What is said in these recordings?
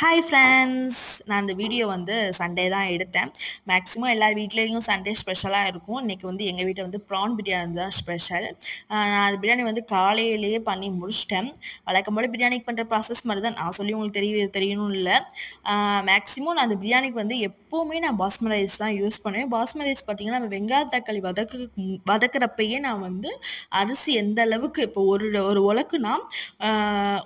Hi friends! நான் இந்த video வந்து சண்டே தான் எடுத்தேன். மேக்ஸிமம் எல்லார் வீட்லயும் சண்டே ஸ்பெஷலா இருக்கும். இன்னைக்கு வந்து எங்க வீட்ல வந்து ப்ரான் பிரியாணி தான் ஸ்பெஷல். நான் அந்த பிரியாணி வந்து காலையிலேயே பண்ணி முடிச்சுட்டேன். வழக்கம் போல பிரியாணிக்கு பண்ற ப்ராசஸ் மாரி தான். நான் சொல்லி உங்களுக்கு தெரியணும்னு இல்ல. மேக்ஸிமம் நான் அந்த பிரியாணிக்கு வந்து எப்பவுமே நான் பாஸ்மதி ரைஸ் தான் யூஸ் பண்ணுவேன். பாஸ்மதி ரைஸ் பார்த்தீங்கன்னா, நம்ம வெங்காயம், தக்காளி வதக்குறப்பயே நான் வந்து அரிசி எந்த அளவுக்கு இப்போ ஒரு உலக்குனா, ஆ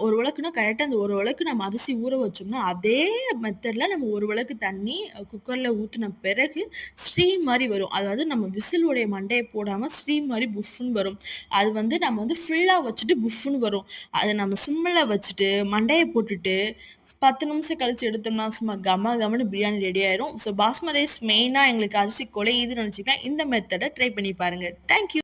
ஒரு உலக்குனா கரெக்ட்டா அந்த ஒரு உலக்கு நம்ம அரிசி ஊற வச்சோம்னா, அதே மெத்தட்ல நம்ம ஒரு உலக்கு தண்ணி குக்கர்ல ஊத்துன பிறகு ஸ்ட்ரீம் மாரி வரும். அதாவது நம்ம விசிலுடைய மண்டைய போடாம ஸ்ட்ரீம் மாரி புஃப்ன்னு வரும். அது வந்து நம்ம வந்து ஃபுல்லா வச்சுட்டு புஃப்ன்னு வரும். அத நம்ம சிம்ல வச்சுட்டு மண்டைய போட்டுட்டு 10 நிமிஷம் கழிச்சு எடுத்தோம்னா, சும்மா கம கமன்னு பிரியாணி ரெடி ஆயிரும். ஸோ பாஸ்மதி ரைஸ் மெயினா எங்களுக்கு அரிசி குழையுதுன்னு நெனச்சீங்கன்னா, இந்த மெத்தட ட்ரை பண்ணி பாருங்க. Thank you.